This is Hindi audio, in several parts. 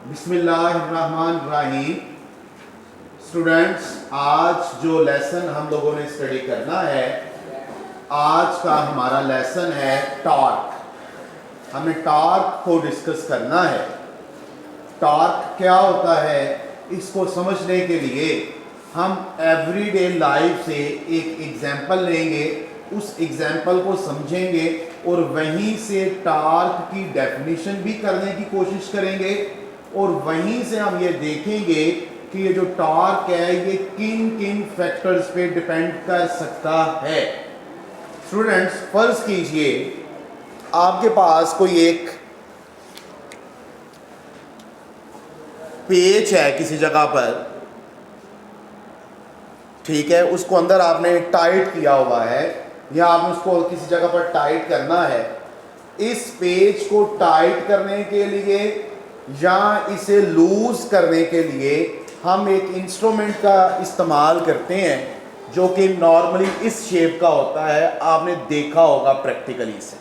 बिस्मिल्लाहिर्रहमानिर्रहीम। स्टूडेंट्स, आज जो लेसन हम लोगों ने स्टडी करना है, आज का हमारा लेसन है टॉर्क। हमें टॉर्क को डिस्कस करना है। टॉर्क क्या होता है, इसको समझने के लिए हम एवरीडे लाइफ से एक एग्जाम्पल लेंगे, उस एग्जाम्पल को समझेंगे और वहीं से टॉर्क की डेफिनेशन भी करने की कोशिश करेंगे और वहीं से हम ये देखेंगे कि ये जो टॉर्क है ये किन किन फैक्टर्स पे डिपेंड कर सकता है। स्टूडेंट्स, फर्ज कीजिए आपके पास कोई एक पेज है किसी जगह पर, ठीक है, उसको अंदर आपने टाइट किया हुआ है या आपने उसको किसी जगह पर टाइट करना है। इस पेज को टाइट करने के लिए या इसे लूज करने के लिए हम एक इंस्ट्रूमेंट का इस्तेमाल करते हैं जो कि नॉर्मली इस शेप का होता है। आपने देखा होगा प्रैक्टिकली से।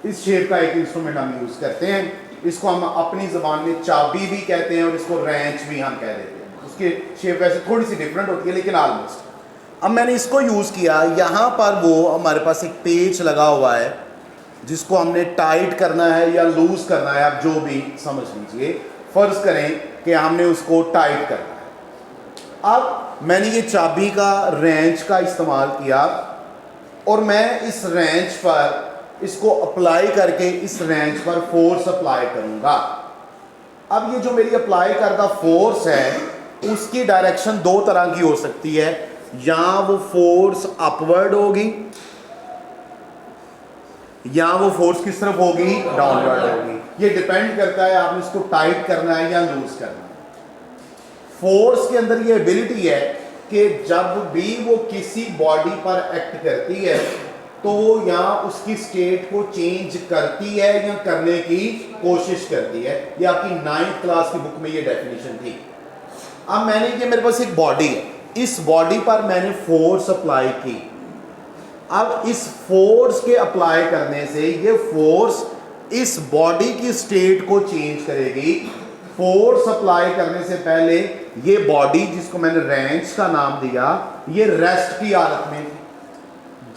इस शेप का एक इंस्ट्रूमेंट हम यूज करते हैं। इसको हम अपनी जबान में चाबी भी कहते हैं और इसको रेंच भी हम कह देते हैं। उसकी शेप वैसे थोड़ी सी डिफरेंट होती है लेकिन ऑलमोस्ट। अब मैंने इसको यूज किया, यहाँ पर वो हमारे पास एक पेच लगा हुआ है जिसको हमने टाइट करना है या लूज करना है, आप जो भी समझ लीजिए। फर्ज करें कि हमने उसको टाइट करना है। अब मैंने ये चाबी का रेंच का इस्तेमाल किया और मैं इस रेंच पर इसको अप्लाई करके इस रेंच पर फोर्स अप्लाई करूंगा। अब ये जो मेरी अप्लाई करता फोर्स है उसकी डायरेक्शन दो तरह की हो सकती है, या वो फोर्स अपवर्ड होगी या वो फोर्स किस तरफ होगी, डाउनवर्ड होगी। ये डिपेंड करता है आपने इसको टाइट करना है या लूज करना है। फोर्स के अंदर ये एबिलिटी है कि जब भी वो किसी बॉडी पर एक्ट करती है तो या उसकी स्टेट को चेंज करती है या करने की कोशिश करती है। ये आपकी 9th क्लास की बुक में ये डेफिनेशन थी। अब मैंने ये मेरे पास एक बॉडी है, इस बॉडी पर मैंने फोर्स अप्लाई की। अब इस फोर्स के अप्लाई करने से ये फोर्स इस बॉडी की स्टेट को चेंज करेगी। फोर्स अप्लाई करने से पहले ये बॉडी, जिसको मैंने रेंच का नाम दिया, ये रेस्ट की हालत में थी।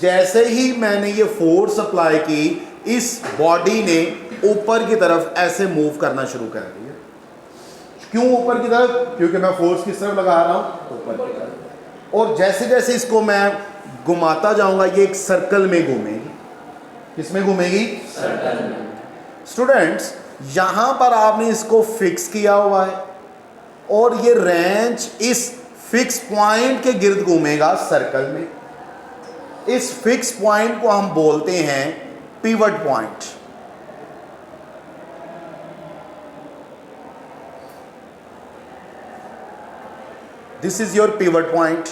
जैसे ही मैंने ये फोर्स अप्लाई की, इस बॉडी ने ऊपर की तरफ ऐसे मूव करना शुरू कर दिया। क्यों ऊपर की तरफ? क्योंकि मैं फोर्स किस तरफ लगा रहा हूं, ऊपर की तरफ। और जैसे जैसे इसको मैं घुमाता जाऊंगा ये एक सर्कल में घूमेगी। किसमें घूमेगी? सर्कल में। स्टूडेंट्स, यहां पर आपने इसको फिक्स किया हुआ है और ये रेंच इस फिक्स पॉइंट के गिर्द घूमेगा सर्कल में। इस फिक्स पॉइंट को हम बोलते हैं pivot point. This is your pivot point.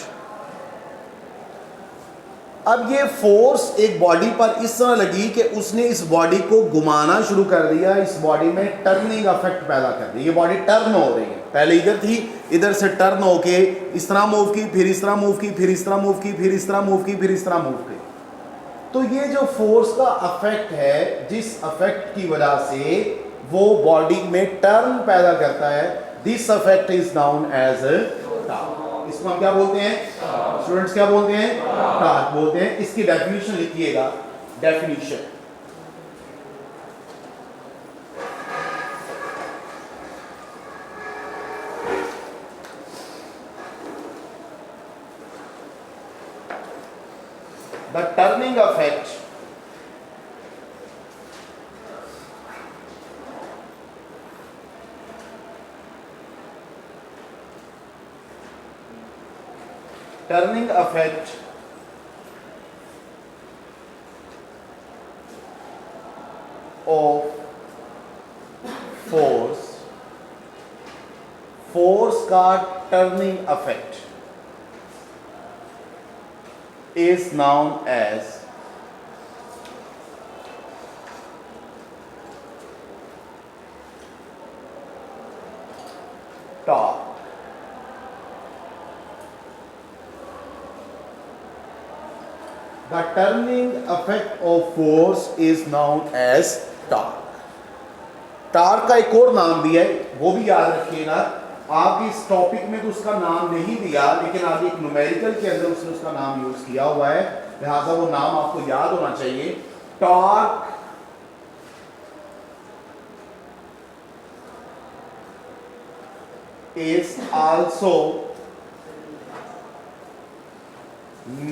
अब ये फोर्स एक बॉडी पर इस तरह लगी कि उसने इस बॉडी को घुमाना शुरू कर दिया, इस बॉडी में टर्निंग इफेक्ट पैदा कर दिया। ये बॉडी टर्न हो रही है, पहले इधर थी, इधर से टर्न होके इस तरह मूव की, फिर इस तरह मूव की, फिर इस तरह मूव की, फिर इस तरह मूव की, फिर इस तरह मूव की। तो ये जो फोर्स का इफेक्ट है, जिस इफेक्ट की वजह से वो बॉडी में टर्न पैदा करता है, this effect is known as torque. इसको हम क्या बोलते हैं स्टूडेंट्स, क्या बोलते हैं? टॉर्क बोलते हैं। इसकी डेफिनेशन लिखिएगा। Definition, the turning effect turning effect of force का turning effect is known as torque. The turning effect of force is known as torque. Torque का एक और नाम भी है, वो भी याद रखिएगा। आप इस टॉपिक में तो उसका नाम नहीं दिया, लेकिन आगे एक न्यूमेरिकल के अंदर उसने उसका नाम यूज किया हुआ है, लिहाजा वो नाम आपको याद होना चाहिए। Torque is also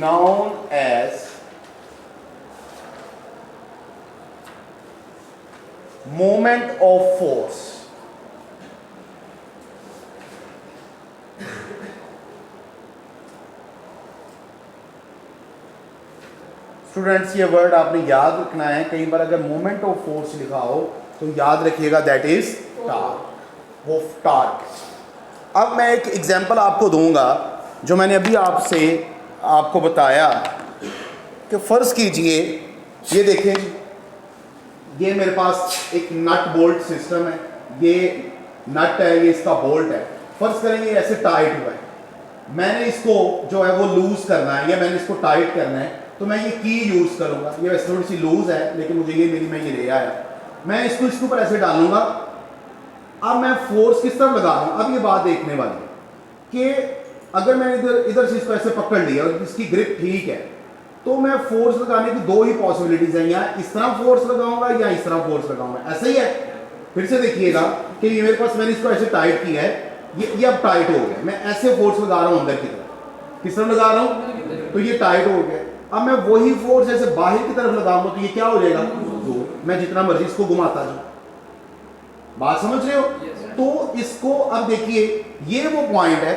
known as moment of force। Students ये वर्ड आपने याद रखना है, कई बार अगर मोमेंट ऑफ फोर्स लिखा हो तो याद रखिएगा that is torque, of torque. अब मैं एक एग्जांपल आपको दूंगा जो मैंने अभी आपको बताया कि फ़र्ज़ कीजिए, ये देखें, ये मेरे पास एक नट बोल्ट सिस्टम है, ये नट है, ये इसका बोल्ट है। फ़र्ज़ करेंगे ऐसे टाइट हुआ है, मैंने इसको जो है वो लूज़ करना है या मैंने इसको टाइट करना है, तो मैं ये की यूज़ करूँगा। ये वैसे थोड़ी सी लूज़ है लेकिन मुझे मैं ये ले आया, मैं इसको इसके ऊपर ऐसे डालूंगा। अब मैं फोर्स किस तरफ लगा रहा हूं, अब ये बात देखने वाली है कि अगर मैं इधर से इसको ऐसे पकड़ लिया और इसकी ग्रिप ठीक है, तो मैं फोर्स लगाने की दो ही पॉसिबिलिटीज हैं, या इस तरह फोर्स लगाऊंगा या इस तरह फोर्स लगाऊंगा। ऐसा ही है, फिर से देखिएगा कि ये मेरे पास मैंने इसको ऐसे टाइट किया है, ये अब टाइट हो गया, मैं ऐसे फोर्स लगा रहा हूं अंदर की तरफ, किस तरफ लगा रहा हूं, तो ये टाइट हो गया। अब मैं वही फोर्स ऐसे बाहर की तरफ लगाऊंगा तो ये क्या हो जाएगा, मैं जितना मर्जी इसको घुमाता जाऊं। बात समझ रहे हो? तो इसको अब देखिए, ये वो पॉइंट है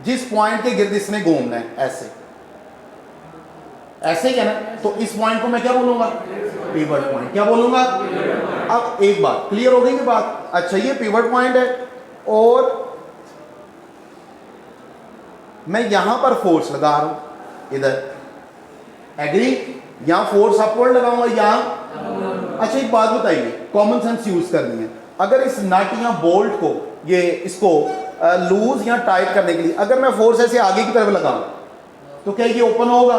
जिस पॉइंट के गिर्द इसने घूमना है, ऐसे ऐसे ही है ना, तो इस पॉइंट को मैं क्या बोलूंगा, पिवट पॉइंट। क्या बोलूंगा? अब एक बात क्लियर हो गई कि बात, अच्छा ये पिवट पॉइंट है और मैं यहां पर फोर्स लगा रहा हूं, इधर एग्री, यहां फोर्स अपवर्ड लगाऊंगा यहां। अच्छा एक बात बताइए, कॉमन सेंस यूज करनी है, अगर इस नट या बोल्ट को ये इसको लूज या टाइट करने के लिए अगर मैं फोर्स ऐसे आगे की तरफ लगाऊं तो क्या ये ओपन होगा,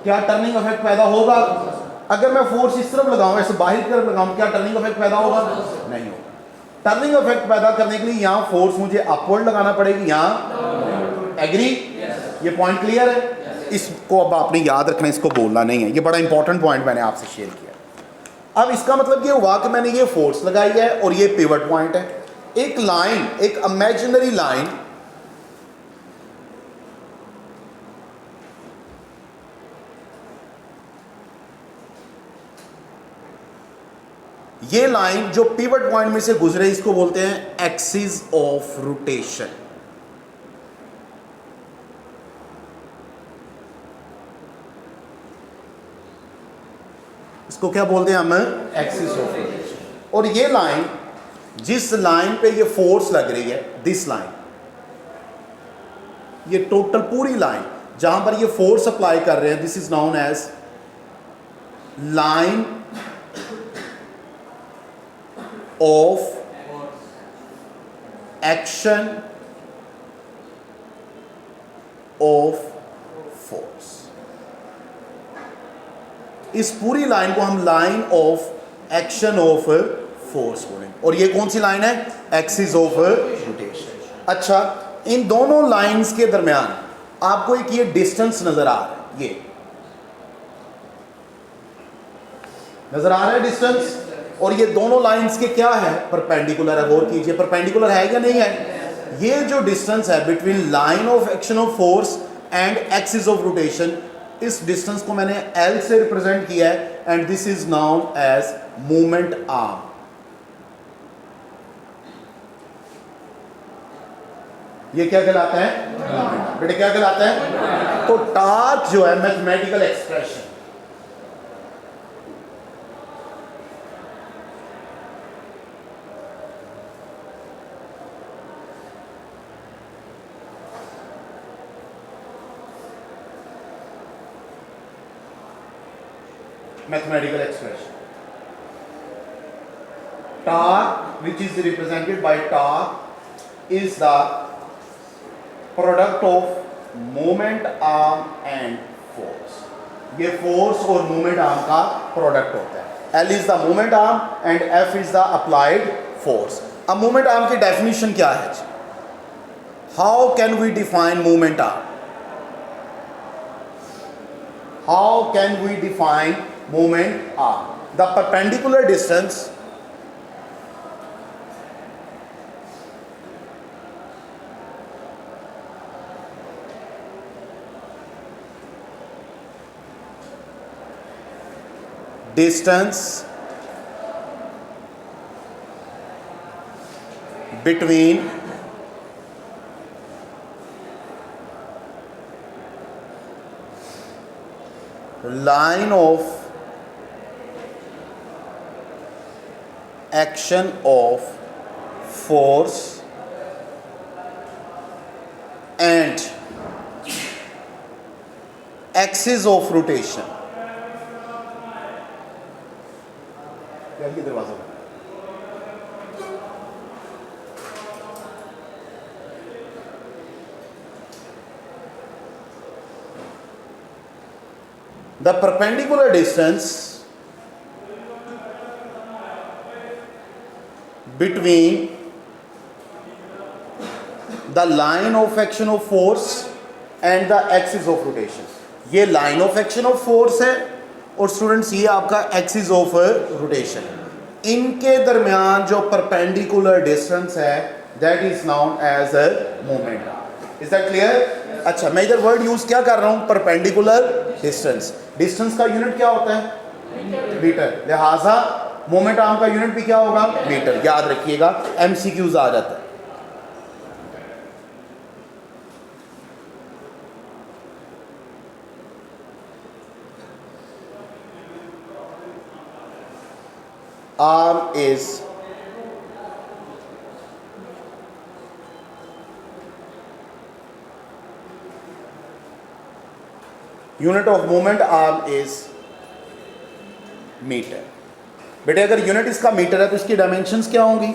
क्या टर्निंग इफेक्ट पैदा होगा? अगर मैं फोर्स इस तरफ लगाऊं, ऐसे बाहर की तरफ लगाऊं, क्या टर्निंग इफेक्ट पैदा होगा? नहीं होगा। टर्निंग इफेक्ट पैदा करने के लिए यहां फोर्स मुझे अपवर्ड लगाना पड़ेगी, यहां एग्री। ये पॉइंट क्लियर है? इसको अब आपने याद रखना, इसको बोलना नहीं है, ये बड़ा इंपॉर्टेंट पॉइंट मैंने आपसे शेयर किया। अब इसका मतलब ये हुआ कि मैंने ये फोर्स लगाई है और ये पिवट पॉइंट है। एक लाइन, एक इमेजिनरी लाइन ये लाइन जो पिवट पॉइंट में से गुजरे इसको बोलते हैं एक्सिस ऑफ रोटेशन। इसको क्या बोलते हैं हम, एक्सिस ऑफ रोटेशन। और ये लाइन, जिस लाइन पे ये फोर्स लग रही है, दिस लाइन, ये टोटल पूरी लाइन जहां पर ये फोर्स अप्लाई कर रहे हैं, this is known as line of action of force. इस पूरी लाइन को हम line of action of force बोलेंगे, और ये कौन सी लाइन है, एक्सिस ऑफ रोटेशन। अच्छा, इन दोनों लाइंस के दरमियान आपको एक ये डिस्टेंस नजर आ रहा है, ये नजर आ रहा है डिस्टेंस, और ये दोनों लाइंस के क्या है, परपेंडिकुलर है। गौर कीजिए, परपेंडिकुलर है या नहीं है? ये जो डिस्टेंस है between line of action of force and axis of rotation, इस डिस्टेंस को मैंने L से रिप्रेजेंट किया है, and this is known as movement arm. ये क्या कहलाता है? बेटे क्या कहलाता है? तो टॉर्क जो है mathematical expression, mathematical expression. Torque, which is represented by torque, is the product of moment arm and force. ये force और moment arm का product होता है. L is the moment arm and F is the applied force. अब moment arm की definition क्या है? How can we define moment arm? How can we define moment arm? The perpendicular distance between line of action of force and axis of rotation. दरवाजा the perpendicular distance between the line of action of force and the axis of rotation. ये line of action of force है और स्टूडेंट्स ये आपका एक्सिस ऑफ रोटेशन. इनके दरमियान जो परपेंडिकुलर डिस्टेंस है that is known as a moment. Is that clear? अच्छा, मैं इधर वर्ड यूज क्या कर रहा हूं? Perpendicular distance. डिस्टेंस का यूनिट क्या होता है? मीटर. लिहाजा मोमेंट आर्म का यूनिट भी क्या होगा? मीटर. याद रखिएगा, एमसीक्यूज आ जाता है. Arm is unit of moment. Arm is metre. बेटे अगर यूनिट इसका मीटर है तो इसकी डायमेंशंस क्या होंगी?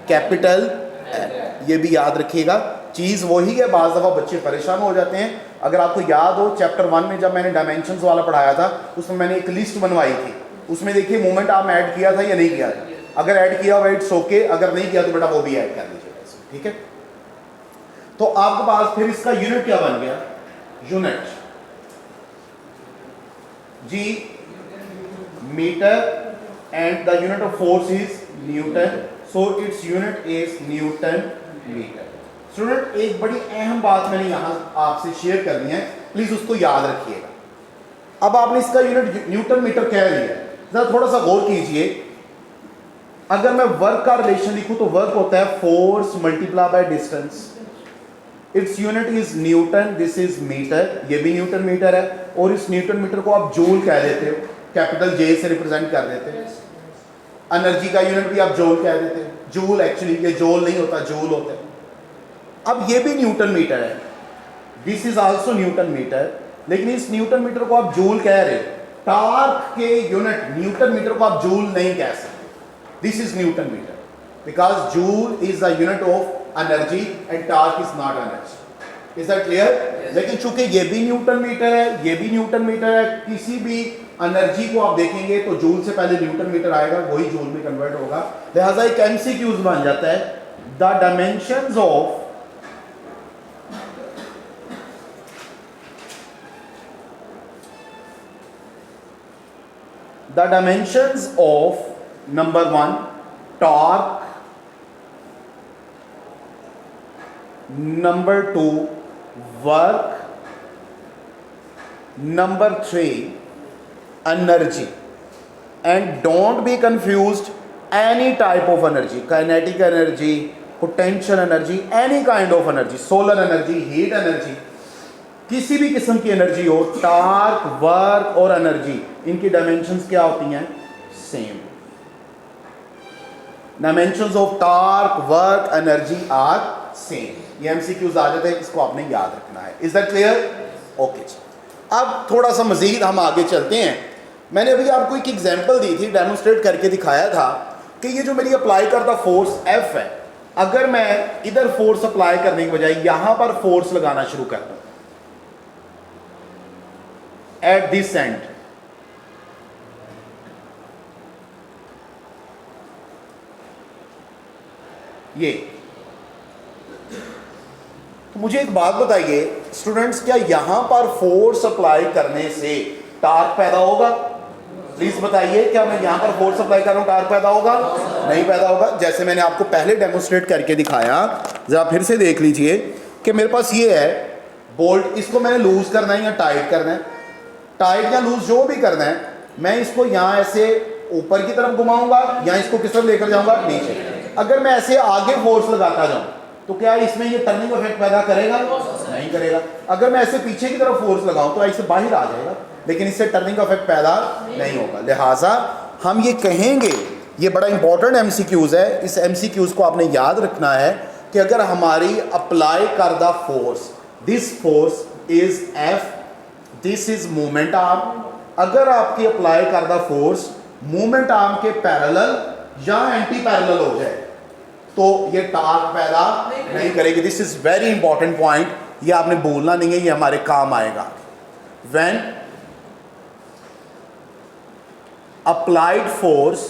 Capital L. ये भी याद रखिएगा. चीज़ वही है, बाज़ दफ़ा बच्चे परेशान हो जाते हैं. अगर आपको याद हो चैप्टर 1 में जब मैंने डायमेंशंस वाला पढ़ाया था उसमें मैंने एक लिस्ट बनवाई थी. उसमें देखिए मोमेंट आर्म ऐड किया था या नहीं किया था. अगर ऐड किया हुआ इट्स ओके, अगर नहीं किया तो बेटा वो भी ऐड कर लीजिएगा. ठीक है. तो आपके पास फिर इसका यूनिट क्या बन गया? यूनिट जी metre and the unit of force is newton. So it's unit is newton metre. Student एक बड़ी अहम बात मैंने यहां आपसे शेयर करनी है, प्लीज उसको याद रखिएगा. अब आपने इसका यूनिट न्यूटन मीटर कह लिया, जरा थोड़ा सा गौर कीजिए. अगर मैं वर्क का रिलेशन लिखूं तो वर्क होता है force multiply by distance. Its unit is newton, this is metre. ये भी न्यूटन मीटर है और इस न्यूटन मीटर को आप जूल कह देते हो, कैपिटल जे से रिप्रेजेंट कर देते हैं. एनर्जी का यूनिट भी आप जूल कह देते हैं. जूल एक्चुअली ये जूल नहीं होता, जूल होता है. अब ये भी न्यूटन मीटर है, this is also newton metre, लेकिन इस न्यूटन मीटर को आप जूल कह रहे हो. टॉर्क के यूनिट न्यूटन मीटर को आप जूल नहीं कह सकते. This is newton metre because joule is the unit of energy and torque is not energy. Is that clear? लेकिन चूंकि ये भी न्यूटन मीटर है, ये भी न्यूटन मीटर है, किसी भी एनर्जी को आप देखेंगे तो जूल से पहले न्यूटन मीटर आएगा, वही जूल में कन्वर्ट होगा. लिहाजा एक एमसीक्यूज बन जाता है. The dimensions of the dimensions of number 1 torque, number 2 work, number 3 energy. And don't be confused any type of energy, kinetic energy, potential energy, any kind of energy, solar energy, heat energy, किसी भी किस्म की एनर्जी हो, टार्क, वर्क और एनर्जी, इनकी डायमेंशंस क्या होती हैं? Same. Dimensions of torque, work, energy are same. ये एमसीक्यूज आ जाते हैं, इसको आपने याद रखना है। Is that clear? ओके। अब थोड़ा सा मजीद हम आगे चलते हैं। मैंने अभी आपको एक एग्जांपल दी थी, डेमोन्स्ट्रेट करके दिखाया था कि ये जो मेरी अप्लाई करता फोर्स F है, अगर मैं इधर फोर्स अप्लाई करने की बजाय यहां पर फोर्स लगाना शुरू कर दूं एट दिस एंड, ये, तो मुझे एक बात बताइए स्टूडेंट्स, क्या यहां पर फोर्स अप्लाई करने से टार्क पैदा होगा? प्लीज बताइए, क्या मैं यहां पर फोर्स अप्लाई कर रहा हूं, टार्क पैदा होगा? नहीं पैदा होगा। जैसे मैंने आपको पहले डेमोन्स्ट्रेट करके दिखाया, जरा फिर से देख लीजिए कि मेरे पास ये है बोल्ट, इसको मैंने लूज करना है या टाइट करना है, टाइट या लूज जो भी करना है, मैं इसको यहां ऐसे ऊपर की तरफ घुमाऊंगा या इसको किस तरफ लेकर जाऊंगा? नीचे। अगर मैं ऐसे आगे फोर्स लगाता जाऊं तो क्या इसमें ये टर्निंग इफेक्ट पैदा करेगा? नहीं करेगा। अगर मैं ऐसे पीछे की तरफ फोर्स लगाऊं तो ऐसे बाहर आ जाएगा, लेकिन इससे टर्निंग इफेक्ट पैदा नहीं होगा। लिहाजा हम ये कहेंगे, ये बड़ा इंपॉर्टेंट एमसीक्यूज है, इस एमसीक्यूज को आपने याद रखना है कि अगर हमारी अप्लाई करदा force, this force is F, this is movement arm, अगर आपकी अप्लाई करदा फोर्स मूवमेंट आर्म के पैरेलल या एंटी पैरेलल हो जाए तो ये टार्क पैदा नहीं करेगी। This is very important point, ये आपने बोलना नहीं है, ये हमारे काम आएगा। When applied force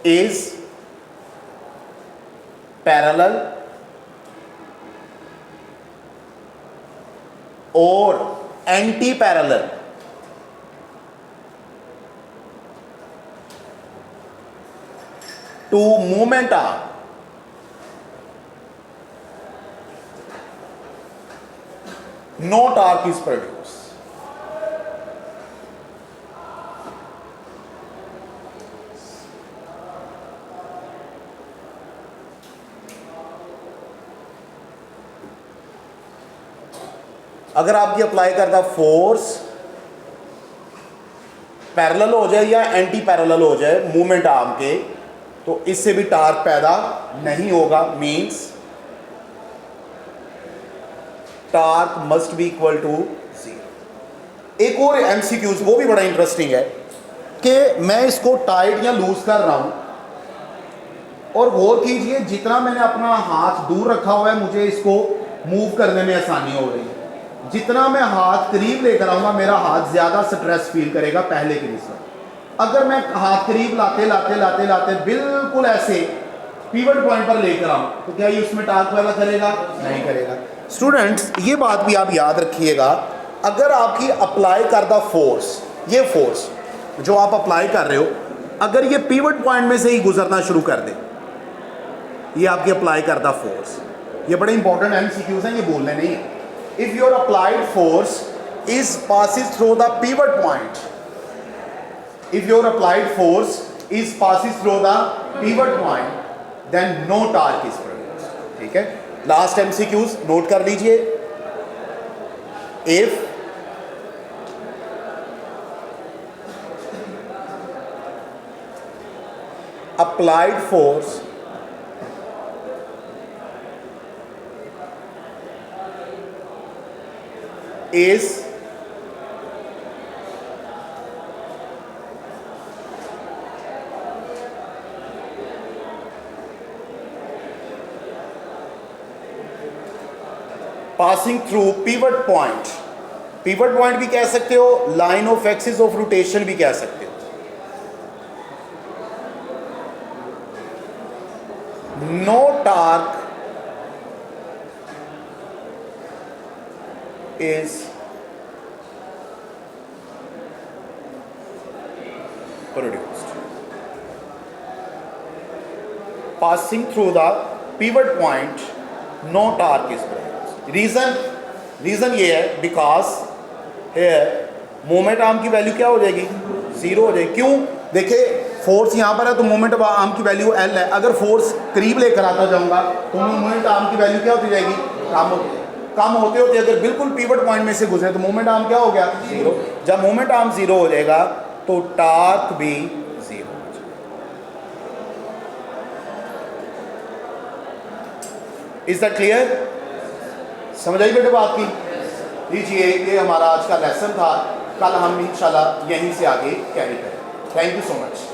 is parallel और anti parallel to movement arm, no torque is produced. अगर आपकी अप्लाई करता फोर्स पैरेलल हो जाए या एंटी पैरेलल हो जाए मूवमेंट आर्म के, तो इससे भी टार्क पैदा नहीं होगा। Means torque must be equal to 0। एक और एमसीक्यूज, वो भी बड़ा इंटरेस्टिंग है कि मैं इसको टाइट या लूज कर रहा हूं, और गौर कीजिए जितना मैंने अपना हाथ दूर रखा हुआ है मुझे इसको मूव करने में आसानी हो रही है, जितना मैं हाथ करीब लेकर आऊंगा मेरा हाथ ज्यादा स्ट्रेस फील करेगा पहले की निस्बत। अगर मैं हाथ करीब लाते लाते लाते लाते बिल्कुल ऐसे पिवट पॉइंट पर लेकर आऊं तो क्या ये उसमें टार्क पैदा करेगा? नहीं करेगा। स्टूडेंट्स ये बात भी आप याद रखिएगा, अगर आपकी अप्लाई करदा फोर्स, ये फोर्स जो आप अप्लाई कर रहे हो, अगर ये पिवट पॉइंट में से ही गुजरना शुरू कर दे, ये आपकी अप्लाई करदा फोर्स, ये बड़े इंपॉर्टेंट एमसीक्यूज हैं, ये बोलने नहीं है। If your applied force is passes through the pivot point, if your applied force is passes through the pivot point, then no torque is produced. ठीक है, लास्ट MCQs नोट कर लीजिए। if applied force is passing through pivot point, pivot point भी कह सकते हो, line of axis of rotation भी कह सकते हो, no torque is produced. Passing through the pivot point no torque is produced. Reason ये है बिकॉज हेयर मोमेंट आर्म की वैल्यू क्या हो जाएगी? जीरो हो जाएगी। क्यों? देखिए फोर्स यहाँ पर है तो मोमेंट ऑफ आर्म की वैल्यू एल है, अगर फोर्स करीब लेकर आता जाऊंगा तो मोमेंट आर्म की वैल्यू क्या होती जाएगी? कम होते होते अगर बिल्कुल पिवट पॉइंट में से गुजरे तो मोमेंट आर्म क्या हो गया? जीरो। जब मोमेंट आर्म जीरो हो जाएगा तो टॉर्क भी जीरो। Is that clear? समझ आई बेटे बात की? लीजिए ये हमारा आज का लेसन था, कल हम इंशाल्लाह यहीं से आगे कैरी करें। Thank you so much.